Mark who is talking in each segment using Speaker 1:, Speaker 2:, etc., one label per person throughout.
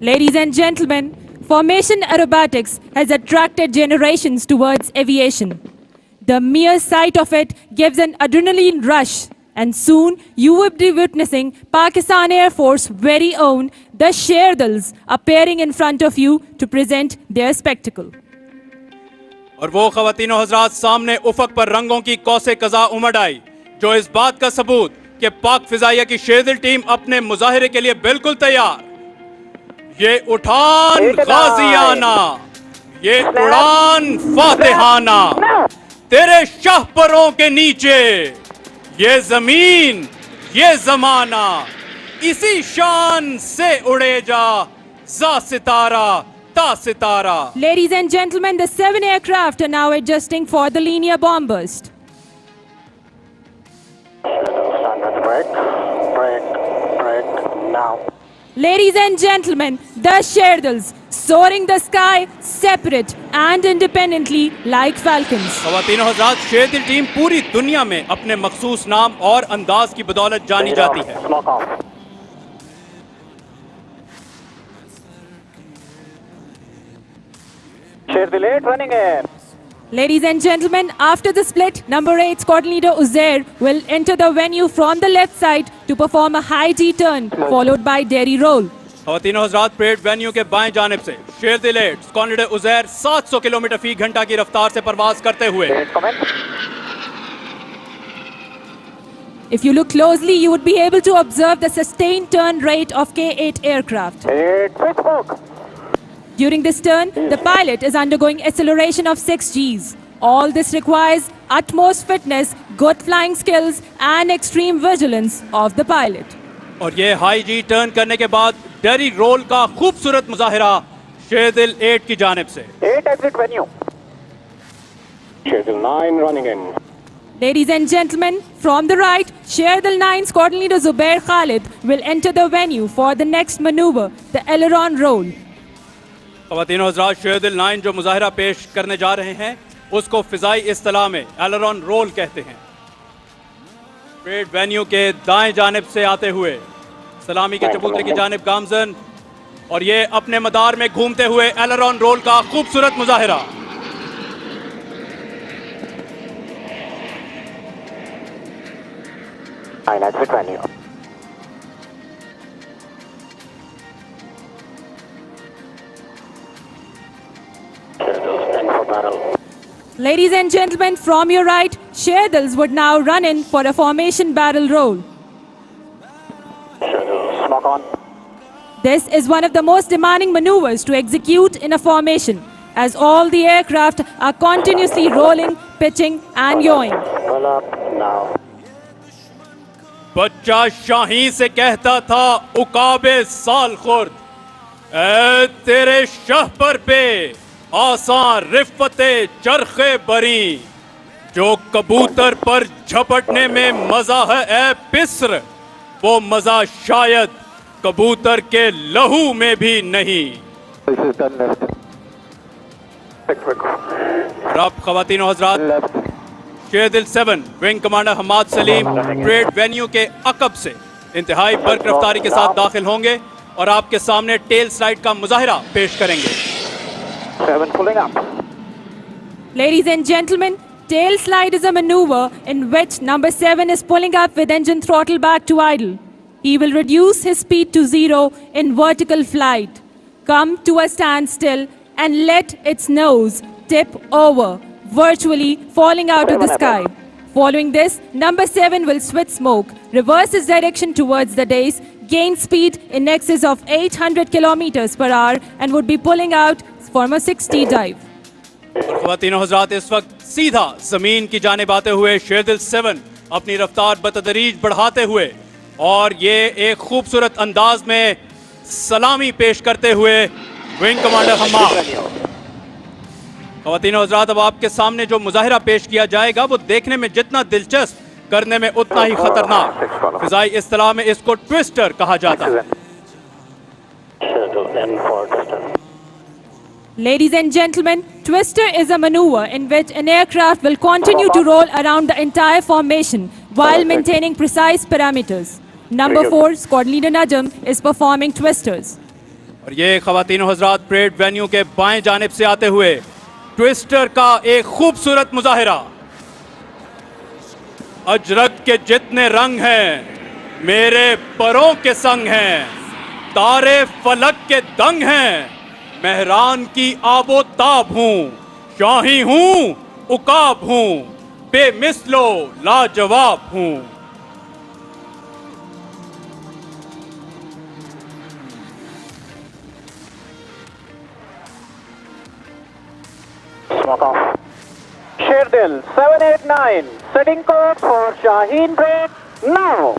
Speaker 1: Ladies and gentlemen, formation aerobatics has attracted generations towards aviation. The mere sight of it gives an adrenaline rush, and soon you will be witnessing Pakistan Air Force very own the Sherdals appearing in front of you to present their spectacle.
Speaker 2: और वो ख़वातीनो हज़रात सामने उफ़क़ पर रंगों की कौसे कज़ा उमड़ आई, जो इस बात का सबूत कि पाक फिज़ाइया की शेरदिल टीम अपने मुज़ाहिरे के लिए बिल्कुल तैयार। ये उठान गाज़ियाना, ये उड़ान फ़ातिहाना, तेरे शाहपरों के नीचे ये ज़मीन, ये ज़माना, इसी शान से उड़े जा ज़ा सितारा ता सितारा।
Speaker 1: Ladies and gentlemen, the 7 aircraft are now adjusting for the linear bomb burst.
Speaker 3: Break now.
Speaker 1: Ladies and gentlemen, the Sherdals soaring the sky separate and independently like falcons.
Speaker 2: ख़वातीनो हज़रात, शेरदिल टीम पूरी दुनिया में अपने मखसूस नाम और अंदाज की बदौलत जानी जाती है।
Speaker 3: Smoke off. Sherdil 8 running in.
Speaker 1: Ladies and gentlemen, after the split, number 8 squad leader Uzair will enter the venue from the left side to perform a high T-turn followed by Derry roll.
Speaker 2: ख़वातीनो Hazrat, parade venue के बाएं जानिब से शेरदिल 8 squad leader Uzair 700 kilometre फी घंटा की रफ्तार से परवाज करते हुए।
Speaker 1: If you look closely, you would be able to observe the sustained turn rate of K-8 aircraft. During this turn, the pilot is undergoing acceleration of 6 Gs. All this requires utmost fitness, good flying skills and extreme vigilance of the pilot.
Speaker 2: और ये high जी turn करने के बाद dairy role का खूबसूरत मुजाहिरा शेरदिल 8 की जानिब से।
Speaker 3: 8 exit venue. Sherdil 9 running in.
Speaker 1: Ladies and gentlemen, from the right, Sherdil 9 squadron leader Zubair Khalid will enter the venue for the next maneuver, the aileron roll.
Speaker 2: ख़वातीनो हज़रात, शेरदिल 9 जो मुजाहिरा पेश करने जा रहे हैं उसको फ़िज़ाई इस्तिलाह में एलेरॉन रोल कहते हैं। परेड वेन्यू के दाएं जानिब से आते हुए सलामी के चबूतरे की जानिब गामजन, और ये अपने मदार में घूमते हुए एलेरॉन रोल का खूबसूरत मुजाहिरा।
Speaker 3: Exit venue.
Speaker 1: Ladies and gentlemen, from your right, Sherdils would now run in for a formation barrel roll.
Speaker 3: Smoke on.
Speaker 1: This is one of the most demanding maneuvers to execute in a formation, as all the aircraft are continuously rolling, pitching and yawing.
Speaker 3: Pull up now.
Speaker 2: बच्चा शाही से कहता था उकाबे साल खुर्द, ऐ तेरे शाहपर पे आसान रिफ़ते चरखे बरी, जो कबूतर पर झपटने में मजा है ऐ पिस्र, वो मजा शायद कबूतर के लहू में भी नहीं। रब ख़वातीनो हज़रात, Sherdil 7 wing commander Hammad Saleem parade venue के अकब से इंतहाई बर्क रफ्तारी के साथ दाखिल होंगे और आपके सामने टेल स्लाइड का मुजाहिरा पेश करेंगे।
Speaker 3: 7 pulling up.
Speaker 1: Ladies and gentlemen, tail slide is a maneuver in which number 7 is pulling up with engine throttle back to idle. He will reduce his speed to 0 in vertical flight, come to a standstill and let its nose tip over, virtually falling out of the sky. Following this, number 7 will switch smoke, reverse his direction towards the dais, gain speed in excess of 800 kilometers per hour and would be pulling out from a 60 dive.
Speaker 2: और ख़वातीनो हज़रात, इस वक्त सीधा ज़मीन की जानिब आते हुए शेरदिल 7 अपनी रफ्तार बतदरीज बढ़ाते हुए और ये एक खूबसूरत अंदाज में सलामी पेश करते हुए विंग कमांडर हमाद। ख़वातीनो हज़रात, अब आपके सामने जो मुजाहिरा पेश किया जाएगा वो देखने में जितना दिलचस्प, करने में उतना ही खतरनाक। फ़िज़ाई इस्तिलाह में इसको ट्विस्टर कहा जाता है।
Speaker 1: Ladies and gentlemen, twister is a maneuver in which an aircraft will continue to roll around the entire formation while maintaining precise parameters. Number 4, squad leader Najam, is performing twisters.
Speaker 2: और ये ख़वातीनो हज़रात parade venue के बाएं जानिब से आते हुए twister का एक खूबसूरत मुजाहिरा। अजरक के जितने रंग हैं मेरे परों के संग हैं, तारे फलक के दंग हैं, मेहरान की आबो ताब हूँ, शाही हूँ उकाब हूँ, बेमिसलो लाजवाब हूँ।
Speaker 3: Smoke off. Sherdil 789 setting course for Shaheen break now.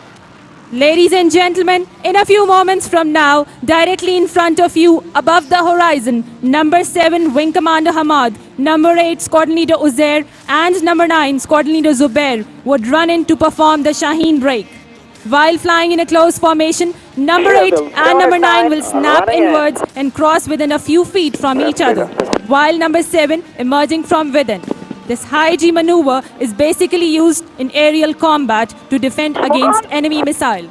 Speaker 1: Ladies and gentlemen, in a few moments from now, directly in front of you, above the horizon, number 7 Wing Commander Hamad, number 8 Squadron Leader Uzair, and number 9 Squadron Leader Zubair would run in to perform the Shaheen break. While flying in a close formation, number 8 and number 9 will snap inwards and cross within a few feet from each other, while number 7 emerging from within. This high G maneuver is basically used in aerial combat to defend against enemy missile.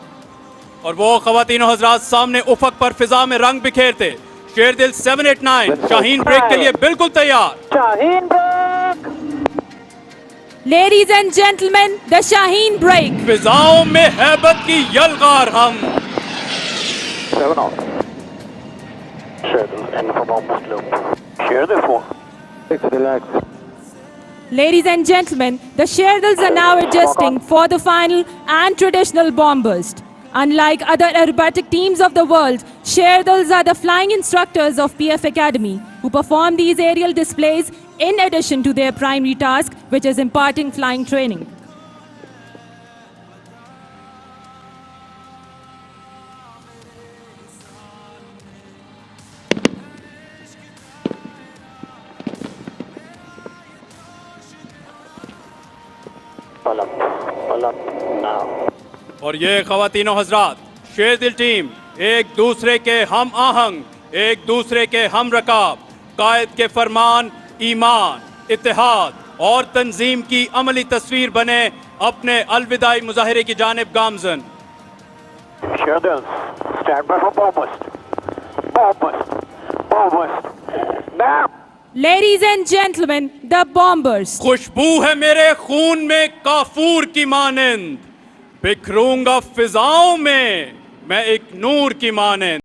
Speaker 2: और वो ख़वातीनो हज़रात सामने उफक पर फिजा में रंग बिखेरते। शेरदिल 789 Shaheen break के लिए बिल्कुल तैयार।
Speaker 3: Shaheen break.
Speaker 1: Ladies and gentlemen, the Shaheen break.
Speaker 2: फिजाओं में हैबत की यलगार हम।
Speaker 3: 7 off. Sherdil and for bomb boost loop. Sherdil 4. 6 relax.
Speaker 1: Ladies and gentlemen, the Sherdils are now adjusting for the final and traditional bomb burst. Unlike other aerobatic teams of the world, Sherdils are the flying instructors of PF Academy, who perform these aerial displays in addition to their primary task, which is imparting flying training.
Speaker 3: Pull up now.
Speaker 2: और ये ख़वातीनो हज़रात शेरदिल team एक दूसरे के हम आहंग, एक दूसरे के हम रकाब, कायद के फरमान, ईमान, इत्तेहाद और तंजीम की अमली तस्वीर बने अपने अलविदाई मुजाहिरे की जानिब गामजन।
Speaker 3: Sherdil, stand by for bomb boost. Bomb boost. Bomb boost. Now.
Speaker 1: Ladies and gentlemen, the bomb burst.
Speaker 2: खुशबू है मेरे खून में काफूर की मानंद, बिखरूंगा फिजाओं में मैं एक नूर की मानंद।